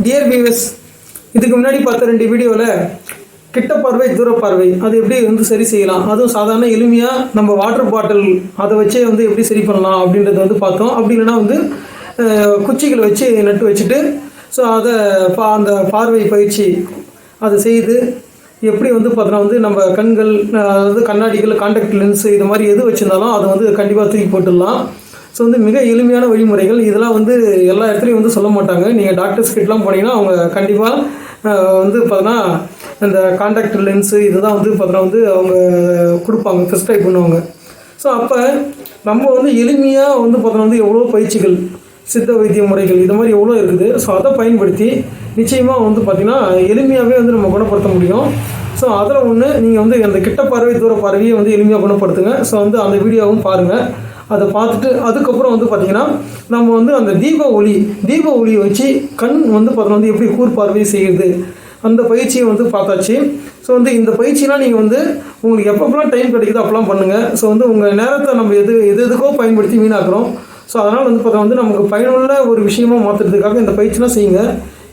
Dear viewers, இதுக்கு முன்னாடி பார்த்த 2 வீடியோவில் கிட்ட பார்வை தூர பார்வை அது எப்படி சரி செய்யலாம், அதுவும் சாதாரண எளிமையாக நம்ம வாட்டர் பாட்டில் அதை வச்சே எப்படி சரி பண்ணலாம் அப்படின்றத பார்த்தோம். அப்படி இல்லைன்னா குச்சிகளை வச்சு நட்டு வச்சுட்டு ஸோ அதை அந்த பார்வை பயிற்சி அதை செய்து எப்படி பார்த்தோன்னா நம்ம கண்கள், அதாவது கண்ணாடிகள், கான்டாக்ட் லென்ஸு இது மாதிரி எது வச்சுருந்தாலும் அதை கண்டிப்பாக தூக்கி போட்டுடலாம். ஸோ மிக எளிமையான வழிமுறைகள் இதெல்லாம் எல்லா இடத்துலையும் சொல்ல மாட்டாங்க. நீங்கள் டாக்டர்ஸ் கிட்டலாம் போனீங்கன்னா அவங்க கண்டிப்பாக பார்த்தோன்னா இந்த கான்டாக்ட் லென்ஸு இதுதான் பார்த்தோன்னா அவங்க கொடுப்பாங்க, ப்ரிஸ்கிரைப் பண்ணுவாங்க. ஸோ அப்போ நம்ம எளிமையாக பார்த்தோன்னா எவ்வளோ பயிற்சிகள், சித்த வைத்திய முறைகள் இது மாதிரி எவ்வளோ இருக்குது. ஸோ அதை பயன்படுத்தி நிச்சயமாக பார்த்திங்கன்னா எளிமையாகவே நம்ம குணப்படுத்த முடியும். ஸோ அதில் ஒன்று நீங்கள் அந்த கிட்ட பார்வை தூர பார்வையை எளிமையாக குணப்படுத்துங்க. ஸோ அந்த வீடியோவும் பாருங்கள். அதை பார்த்துட்டு அதுக்கப்புறம் பார்த்திங்கன்னா நம்ம அந்த தீப ஒளியை வச்சு கண் பார்த்தோன்னா எப்படி கூர்பார்வை செய்யுது அந்த பயிற்சியை பார்த்தாச்சு. ஸோ இந்த பயிற்சிலாம் நீங்கள் உங்களுக்கு எப்பப்பெல்லாம் டைம் கிடைக்குதோ அப்போலாம் பண்ணுங்கள். ஸோ உங்கள் நேரத்தை நம்ம எதுக்கோ பயன்படுத்தி வீணாக்குறோம். ஸோ அதனால் பார்த்தா நமக்கு பயனுள்ள ஒரு விஷயமாக மாற்றுறதுக்காக இந்த பயிற்சிலாம் செய்யுங்க.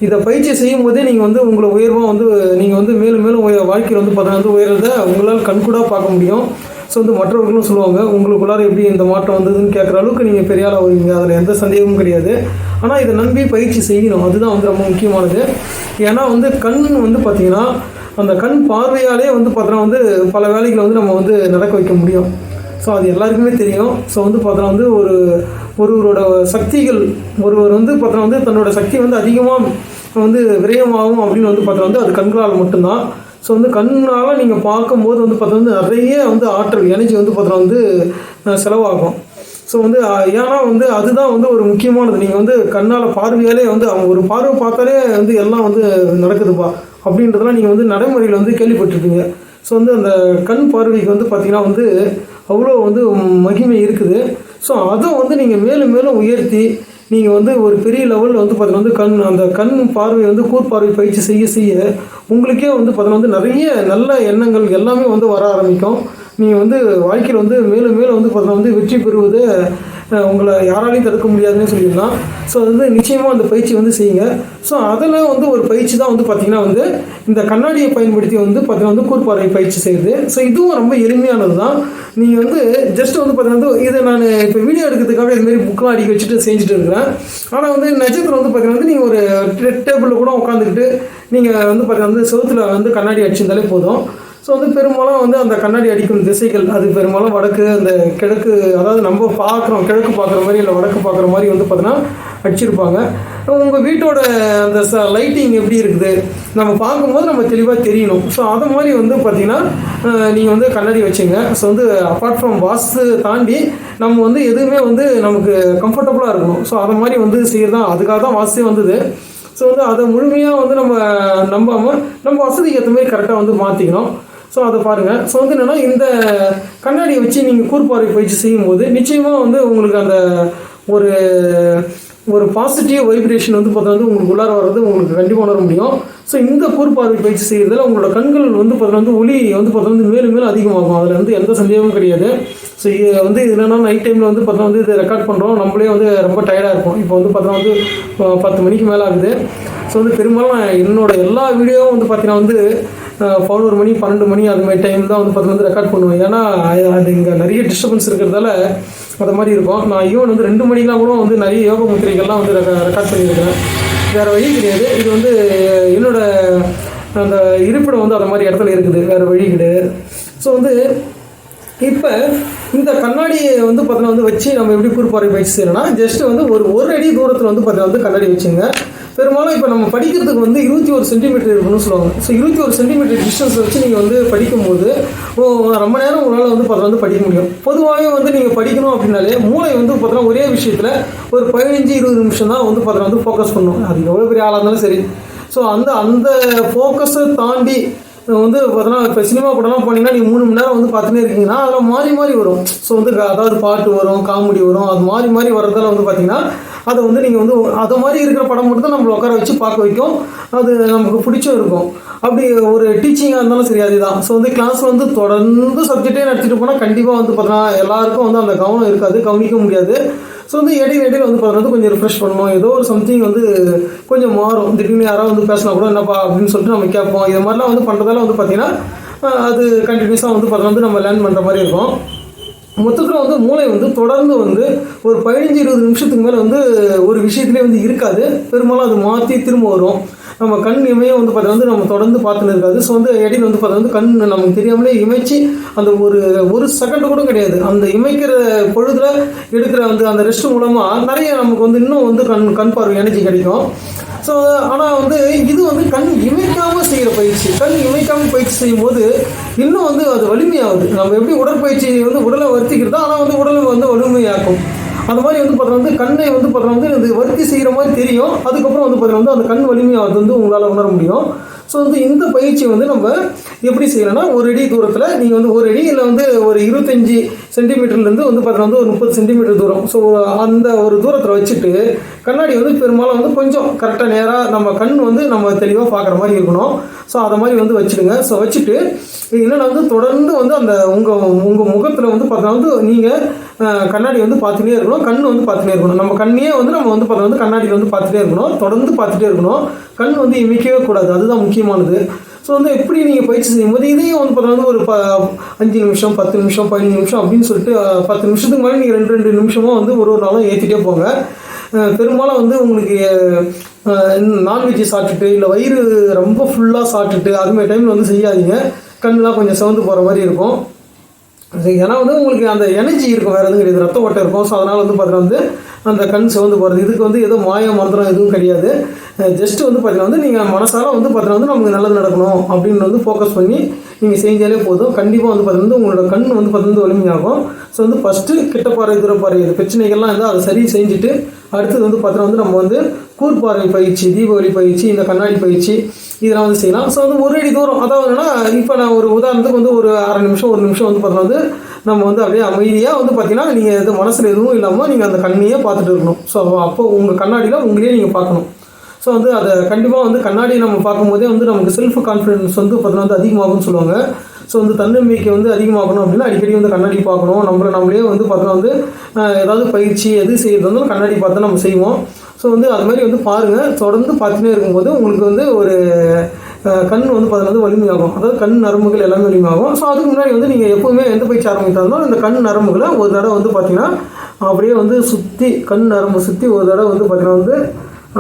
இதை பயிற்சி செய்யும் போதே நீங்கள் உங்களை உயர்வாக நீங்கள் மேலும் மேலும் வாழ்க்கையில் பார்த்தா உயர்றத உங்களால் கண்கூடாக பார்க்க முடியும். ஸோ மற்றவர்களும் சொல்லுவாங்க உங்களுக்குள்ளார எப்படி இந்த மாற்றம் வந்ததுன்னு கேட்குற அளவுக்கு நீங்கள் பெரிய ஆளாக வருவீங்க, அதில் எந்த சந்தேகமும் கிடையாது. ஆனால் இதை நம்பி பயிற்சி செய்யணும், அதுதான் ரொம்ப முக்கியமானது. ஏன்னா கண் பார்த்திங்கன்னா அந்த கண் பார்வையாலே பார்த்தோன்னா பல வேலைகளை நம்ம நடக்க வைக்க முடியும். ஸோ அது எல்லாருக்குமே தெரியும். ஸோ பார்த்தோன்னா ஒருவரோட சக்திகள், ஒருவர் பார்த்தோன்னா தன்னோட சக்தி அதிகமாக விரயமாகும் அப்படின்னு பார்த்தோன்னா அது கண்களால் மட்டும்தான். ஸோ கண்ணால் நீங்கள் பார்க்கும்போது பார்த்தோன்னா நிறைய ஆற்றல் எனர்ஜி பார்த்தோன்னா செலவாகும். ஸோ ஏன்னா அதுதான் ஒரு முக்கியமானது. நீங்கள் கண்ணால் பார்வையாலே அவங்க ஒரு பார்வை பார்த்தாலே எல்லாம் நடக்குதுப்பா அப்படின்றதெல்லாம் நீங்கள் நடைமுறையில் கேள்விப்பட்டிருப்பீங்க. ஸோ அந்த கண் பார்வைக்கு பார்த்திங்கன்னா அவ்வளோ மகிமை இருக்குது. ஸோ அதை நீங்கள் மேலும் மேலும் உயர்த்தி நீங்கள் ஒரு பெரிய லெவலில் பார்த்தீங்கன்னா அந்த கண் பார்வை கூர்பார்வை பயிற்சி செய்ய செய்ய உங்களுக்கே பார்த்தீங்கன்னா நிறைய நல்ல எண்ணங்கள் எல்லாமே வர ஆரம்பிக்கும். நீங்கள் வாழ்க்கையில் மேலும் மேலும் பார்த்தீங்கன்னா வெற்றி பெறுவது உங்களை யாராலையும் தடுக்க முடியாதுன்னு சொல்லிடலாம். ஸோ நிச்சயமாக அந்த பயிற்சி செய்யுங்க. ஸோ அதில் ஒரு பயிற்சி தான் பார்த்திங்கன்னா இந்த கண்ணாடியை பயன்படுத்தி பார்த்தீங்கன்னா கூர்பார்வை பயிற்சி செய்யுது. ஸோ இதுவும் ரொம்ப எளிமையானது தான். நீங்கள் ஜஸ்ட் பார்த்தீங்கன்னா இதை நான் இப்போ வீடியோ எடுக்கிறதுக்காக இதுமாரி புக்கெலாம் அடிக்க வச்சுட்டு செஞ்சுட்டு இருக்கிறேன். ஆனால் நிஜத்தில் பார்த்தீங்கன்னா நீங்கள் ஒரு டேபிளில் கூட உட்காந்துக்கிட்டு நீங்கள் பார்த்தீங்கன்னா செவுத்தில் கண்ணாடி அடிச்சிருந்தாலே போதும். ஸோ பெரும்பாலும் அந்த கண்ணாடி அடிக்கும் திசைகள் அது பெரும்பாலும் வடக்கு, அந்த கிழக்கு, அதாவது நம்ம பார்க்குறோம் கிழக்கு பார்க்குற மாதிரி இல்லை வடக்கு பார்க்குற மாதிரி பார்த்தீங்கன்னா அடிச்சிருப்பாங்க. உங்கள் வீட்டோட அந்த லைட்டிங் எப்படி இருக்குது நம்ம பார்க்கும்போது நம்ம தெளிவாக தெரியணும். ஸோ அதை மாதிரி பார்த்திங்கன்னா நீங்கள் கண்ணாடி வச்சுங்க. ஸோ அப்பார்ட் ஃப்ரம் வாஸ்து தாண்டி நம்ம எதுவுமே நமக்கு கம்ஃபர்டபுளாக இருக்கணும். ஸோ அதை மாதிரி செய்கிறது தான், அதுக்காக தான் வாஸ்தே வந்தது. ஸோ அதை முழுமையாக நம்ம நம்பாமல் நம்ம வசதிக்கு ஏற்ற மாதிரி கரெக்டாக மாற்றிக்கணும். ஸோ அதை பாருங்கள். ஸோ என்னென்னா இந்த கண்ணாடியை வச்சு நீங்கள் கூர்பார்வை பயிற்சி செய்யும்போது நிச்சயமாக உங்களுக்கு அந்த ஒரு பாசிட்டிவ் வைப்ரேஷன் பார்த்தீங்கன்னா உங்களுக்கு உள்ளார வர்றது உங்களுக்கு கண்டிப்பாக உணர முடியும். ஸோ இந்த கூர்பார்வை பயிற்சி செய்கிறதுல உங்களோட கண்கள் பார்த்தீங்கன்னா ஒளி பார்த்தீங்கன்னா மேலும் மேலும் அதிகமாகும், அதில் எந்த சந்தேகமும் கிடையாது. ஸோ இது என்னென்னா நைட் டைமில் பார்த்தீங்கன்னா இதை ரெக்கார்ட் பண்ணுறோம், நம்மளே ரொம்ப டயர்டாக இருக்கும். இப்போ பார்த்தீங்கன்னா 10 மணிக்கு மேலே ஆகுது. ஸோ பெரும்பாலும் என்னோட எல்லா வீடியோவும் பார்த்தீங்கன்னா 11 மணி 12 மணி அது மாதிரி டைம் தான் பார்த்தீங்கன்னா ரெக்கார்ட் பண்ணுவேன். ஏன்னா அது இங்கே நிறைய டிஸ்டர்பன்ஸ் இருக்கிறதால அது மாதிரி இருக்கும். நான் ஈவன் 2 மணிக்கெலாம் கூட நிறைய யோக முத்திரைகள்லாம் ரெக்கார்ட் பண்ணியிருக்கிறேன். வேறு வழி கிடையாது. இது என்னோட அந்த இருப்பிடம் அது மாதிரி இடத்துல இருக்குது, வேறு வழி கிடையாது. ஸோ இப்போ இந்த கண்ணாடியை பார்த்தீங்கன்னா வச்சு நம்ம எப்படி கூர்பார்வை பயிற்சி செய்யணும்னா ஜஸ்ட் ஒரு அடி தூரத்தில் பார்த்தீங்கன்னா கண்ணாடி வச்சுங்க. பெரும்பாலும் இப்போ நம்ம படிக்கிறதுக்கு 21 சென்டிமீட்டர் இருக்கணும்னு சொல்லுவாங்க. ஸோ 21 சென்டிமீட்டர் டிஸ்டன்ஸ் வச்சு நீங்கள் படிக்கும்போது ரொம்ப நேரம் உங்களால் பார்த்தீங்கன்னா படிக்க முடியும். பொதுவாகவே நீங்கள் படிக்கணும் அப்படின்னாலே மூளை பார்த்தீங்கன்னா ஒரே விஷயத்தில் ஒரு 15-20 நிமிஷம் தான் பார்த்தீங்கன்னா ஃபோக்கஸ் பண்ணணும். அது எவ்வளோ பெரிய ஆளாக இருந்தாலும் சரி. ஸோ அந்த ஃபோக்கஸை தாண்டி பார்த்தோன்னா இப்போ சினிமா படம்லாம் போனீங்கன்னா நீங்கள் 3 மணி நேரம் பார்த்துன்னே இருக்கீங்கன்னா அதில் மாறி மாறி வரும். ஸோ அதாவது பாட்டு வரும், காமெடி வரும், அது மாறி மாறி வர்றதால பார்த்தீங்கன்னா அதை நீங்கள் அது மாதிரி இருக்கிற படம் மட்டும் தான் நம்மளை உட்கார வச்சு பார்க்க வைக்கும். அது நமக்கு பிடிச்சும் இருக்கும். அப்படி ஒரு டீச்சிங்காக இருந்தாலும் சரி அதுதான். ஸோ கிளாஸ் தொடர்ந்து சப்ஜெக்டே நடத்திட்டு போனால் கண்டிப்பாக பார்த்தோன்னா எல்லாருக்கும் அந்த கவனம் இருக்காது, கவனிக்க முடியாது. ஸோ வந்து இடையில இடையில வந்து பார்த்தீங்கன்னா கொஞ்சம் ரிஃப்ரெஷ் பண்ணணும், ஏதோ ஒரு சம்திங் வந்து கொஞ்சம் மாறும். திடீர்னு யாராவது வந்து பேசினா கூட என்னப்பா அப்படின்னு சொல்லிட்டு நம்ம கேட்போம். இது மாதிரிலாம் வந்து பண்ணுறதால வந்து பார்த்தீங்கன்னா அது கண்டினியூஸாக வந்து பார்த்தீங்கன்னா வந்து நம்ம லேர்ன் பண்ணுற மாதிரி இருக்கும். மொத்தத்தில் வந்து மூளை வந்து தொடர்ந்து வந்து ஒரு 15-20 நிமிஷத்துக்கு மேலே வந்து ஒரு விஷயத்துலேயே வந்து இருக்காது. பெரும்பாலும் அது மாற்றி திரும்ப வரும். நம்ம கண் இமையும் வந்து பார்த்தீங்கன்னா நம்ம தொடர்ந்து பார்த்துன்னு இருக்காது. ஸோ வந்து இடையில வந்து பார்த்தீங்கன்னா கண் நமக்கு தெரியாமலே இமைச்சி அந்த ஒரு செகண்ட் கூட கிடையாது. அந்த இமைக்கிற பொழுதுல எடுக்கிற அந்த ரெஸ்ட் மூலமாக நிறைய நமக்கு வந்து இன்னும் வந்து கண் பார்வை எனர்ஜி கிடைக்கும். ஸோ ஆனால் வந்து இது வந்து கண் இமைக்காமல் செய்கிற பயிற்சி. கண் இமைக்காமல் பயிற்சி செய்யும் போது இன்னும் வந்து அது வலிமையாகுது. நம்ம எப்படி உடற்பயிற்சி வந்து உடலை வருத்திக்கிறதோ, ஆனால் வந்து உடலை வந்து வலிமையாக்கும். அந்த மாதிரி வந்து பார்த்தீங்கன்னா கண்ணை வந்து பார்த்தீங்கன்னா இது வருத்தி செய்கிற மாதிரி தெரியும். அதுக்கப்புறம் வந்து பார்த்தீங்கன்னா அந்த கண் வலிமையாகிறது வந்து உங்களால் உணர முடியும். ஸோ வந்து இந்த பயிற்சி வந்து நம்ம எப்படி செய்யலாம்னா, ஒரு அடி தூரத்தில் நீங்கள் வந்து ஒரு அடி இல்லை வந்து ஒரு 25 சென்டிமீட்டர்லேருந்து வந்து பார்த்தீங்கன்னா ஒரு 30 சென்டிமீட்டர் தூரம். ஸோ அந்த ஒரு தூரத்தில் வச்சுட்டு கண்ணாடி வந்து பெரும்பாலும் வந்து கொஞ்சம் கரெக்டாக நேராக நம்ம கண் வந்து நம்ம தெளிவாக பார்க்குற மாதிரி இருக்கணும். ஸோ அதை மாதிரி வந்து வச்சுடுங்க. ஸோ வச்சுட்டு என்னென்னா வந்து தொடர்ந்து வந்து அந்த உங்கள் முகத்தில் வந்து பார்த்தீங்கன்னா நீங்கள் கண்ணாடி வந்து பார்த்துட்டே இருக்கணும். கண் வந்து பார்த்துட்டே இருக்கணும். நம்ம கண்ணையே வந்து நம்ம வந்து பார்த்தா வந்து கண்ணாடியில் வந்து பார்த்துட்டே இருக்கணும். தொடர்ந்து பார்த்துட்டே இருக்கணும். கண் வந்து இமைக்கவே கூடாது. அதுதான் முக்கியமானது. ஸோ வந்து எப்படி நீங்கள் பயிற்சி செய்யும்போது இதையும் வந்து பார்த்தீங்கன்னா ஒரு 5 நிமிஷம் 10 நிமிஷம் 15 நிமிஷம் அப்படின்னு சொல்லிட்டு 10 நிமிஷத்துக்கு மேலே நீங்கள் 2 நிமிஷமாக வந்து ஒரு நாளும் ஏற்றிட்டே போங்க. பெரும்பாலும் வந்து உங்களுக்கு நான்வெஜ் சாப்பிட்டுட்டு இல்லை வயிறு ரொம்ப ஃபுல்லாக சாப்பிட்டுட்டு அதுமாதிரி டைமில் வந்து செய்யாதீங்க. கண்ணெலாம் கொஞ்சம் சிவந்து போகிற மாதிரி இருக்கும். ஏன்னா வந்து உங்களுக்கு அந்த எனர்ஜி இருக்கும், வேறு எதுவும் கிடையாது, ரத்த ஓட்டம் இருக்கும். ஸோ அதனால் வந்து பார்த்தீங்கன்னா வந்து அந்த கண் சிவந்து போகிறது இதுக்கு வந்து எதுவும் மாய மந்திரம் எதுவும் கிடையாது. ஜஸ்ட்டு வந்து பார்த்தீங்கன்னா வந்து நீங்கள் மனசால வந்து பார்த்தீங்கன்னா வந்து நமக்கு நல்லது நடக்கணும் அப்படின்னு வந்து ஃபோக்கஸ் பண்ணி நீங்கள் செஞ்சாலே போதும். கண்டிப்பாக வந்து பார்த்தீங்கன்னா உங்களோட கண் வந்து பார்த்தீங்கன்னா வலிமையாகும். ஸோ வந்து ஃபஸ்ட்டு கிட்டப்பாறை தூரப்பாறை இது பிரச்சனைகள்லாம் இருந்தால் அதை சரி செஞ்சுட்டு அடுத்தது வந்து பார்த்தீங்கன்னா வந்து நம்ம வந்து கூர்பார்வை பயிற்சி, தீபாவளி பயிற்சி, இந்த கண்ணாடி பயிற்சி இதெல்லாம் வந்து செய்யலாம். ஸோ வந்து ஒரு அடி தூரம், அதாவதுன்னா இப்போ நான் ஒரு உதாரணத்துக்கு வந்து ஒரு 1/2 நிமிஷம் 1 நிமிஷம் வந்து பார்த்தீங்கன்னா வந்து நம்ம வந்து அப்படியே அமைதியாக வந்து பார்த்தீங்கன்னா நீங்கள் எது மனசில் எதுவும் இல்லாமல் நீங்கள் அந்த கண்ணையே பார்த்துட்டு இருக்கணும். ஸோ அப்போ உங்கள் கண்ணாடியில் உங்களையே நீங்கள் பார்க்கணும். ஸோ வந்து அதை கண்டிப்பாக வந்து கண்ணாடியை நம்ம பார்க்கும்போதே வந்து நமக்கு செல்ஃப் கான்ஃபிடென்ஸ் வந்து பார்த்தீங்கன்னா வந்து அதிகமாகும்னு சொல்லுவாங்க. ஸோ வந்து தன்னம்பிக்கை வந்து அதிகமாகணும் அப்படின்னா அடிக்கடி வந்து கண்ணாடி பார்க்கணும். நம்மளே வந்து பார்த்தோன்னா வந்து ஏதாவது பயிற்சி எது செய்யறது வந்து கண்ணாடி பார்த்து நம்ம செய்வோம். ஸோ வந்து அது மாதிரி வந்து பாருங்கள். தொடர்ந்து பார்த்துட்டே இருக்கும்போது உங்களுக்கு வந்து ஒரு கண் வந்து பார்த்தீங்கன்னா வலிமையாகும். அதாவது கண் நரம்புகள் எல்லாமே வலிமையாகும். ஸோ அதுக்கு முன்னாடி வந்து நீங்கள் எப்போவுமே எந்த பயிற்சி ஆரம்பித்தாலும் இந்த கண் நரம்புகளை ஒரு தடவை வந்து பார்த்தீங்கன்னா அப்படியே வந்து சுற்றி கண் நரம்பு சுற்றி ஒரு தடவை வந்து பார்த்தீங்கன்னா வந்து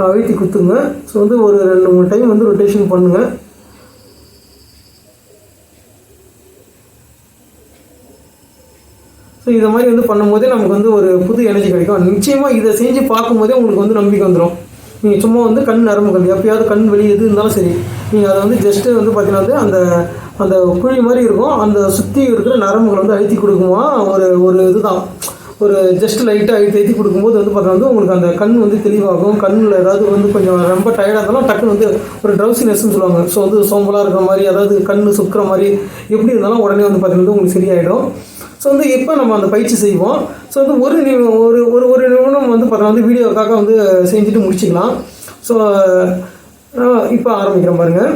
அழுத்தி குத்துங்க. ஸோ வந்து ஒரு 2-3 டைம் வந்து ரொட்டேஷன் பண்ணுங்கள். ஸோ இதை மாதிரி வந்து பண்ணும்போதே நமக்கு வந்து ஒரு புது எனர்ஜி கிடைக்கும். நிச்சயமாக இதை செஞ்சு பார்க்கும்போதே உங்களுக்கு வந்து நம்பிக்கை வந்துடும். நீங்கள் சும்மா வந்து கண் நரம்புகள் எப்பயாவது கண் வெளி எது இருந்தாலும் சரி, நீங்கள் அதை வந்து ஜஸ்ட்டு வந்து பார்த்தீங்கன்னா வந்து அந்த அந்த குழி மாதிரி இருக்கும், அந்த சுற்றி இருக்கிற நரம்புகளை வந்து அழுத்தி கொடுக்குமா ஒரு இதுதான், ஒரு ஜஸ்ட் லைட்டாக அழுத்தி கொடுக்கும்போது வந்து பார்த்தீங்கன்னா வந்து உங்களுக்கு அந்த கண் வந்து தெளிவாகும். கண்ணில் ஏதாவது வந்து கொஞ்சம் ரொம்ப டயர்டாக இருந்தாலும் டக்குன்னு வந்து ஒரு ட்ரௌசினஸ்ன்னு சொல்லுவாங்க. ஸோ வந்து சோம்பலாக இருக்கிற மாதிரி அதாவது கண் சுற்றுற மாதிரி எப்படி இருந்தாலும் உடனே வந்து பார்த்தீங்கன்னா உங்களுக்கு சரியாயிடும். ஸோ வந்து எப்போ நம்ம அந்த பயிற்சி செய்வோம். ஸோ வந்து ஒரு நிமிடம் வந்து பார்த்தா வந்து வீடியோக்காக வந்து செஞ்சுட்டு முடிச்சுக்கலாம். ஸோ இப்போ ஆரம்பிக்கிறேன் பாருங்கள்.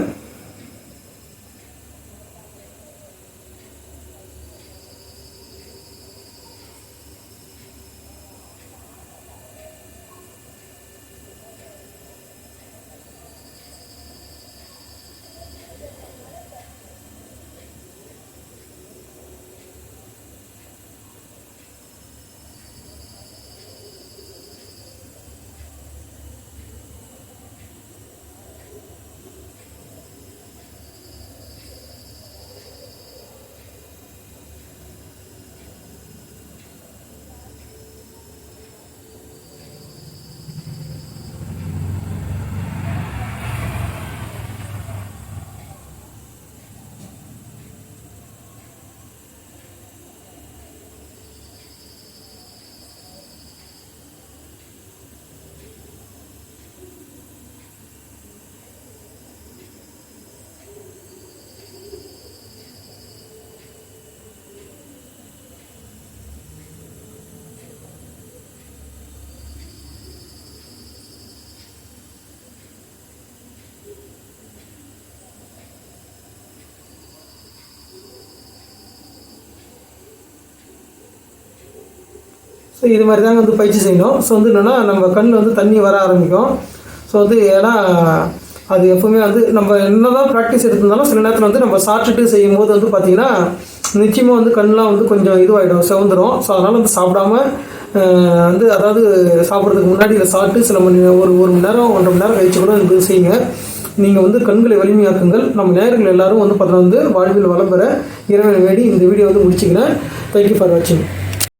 ஸோ இது மாதிரி தாங்க வந்து பயிற்சி செய்யணும். ஸோ வந்து என்னென்னா நம்ம கண்ணில் வந்து தண்ணி வர ஆரம்பிக்கும். ஸோ வந்து ஏன்னா அது எப்போவுமே வந்து நம்ம என்ன தான் ப்ராக்டிஸ் எடுத்திருந்தாலும் சில நேரத்தில் வந்து நம்ம சாப்பிட்டுட்டு செய்யும் போது வந்து பார்த்திங்கன்னா நிச்சயமாக வந்து கண்ணெலாம் வந்து கொஞ்சம் இதுவாகிடும், செவந்துடும். ஸோ அதனால் வந்து சாப்பிடாம வந்து அதாவது சாப்பிட்றதுக்கு முன்னாடி இதை சாப்பிட்டு சில ஒரு மணி நேரம் 1.5 மணி நேரம் கழிச்சு கூட இது செய்யுங்க. நீங்கள் வந்து கண்களை வலிமையாக்குங்கள். நம்ம நேயர்கள் எல்லாரும் வந்து பார்த்தீங்கன்னா வந்து வாழ்வில் வளம் பெற இறைவனை வேண்டி இந்த வீடியோ வந்து முடிச்சுக்கிறேன். தேங்க்யூ ஃபார் வாட்சிங்.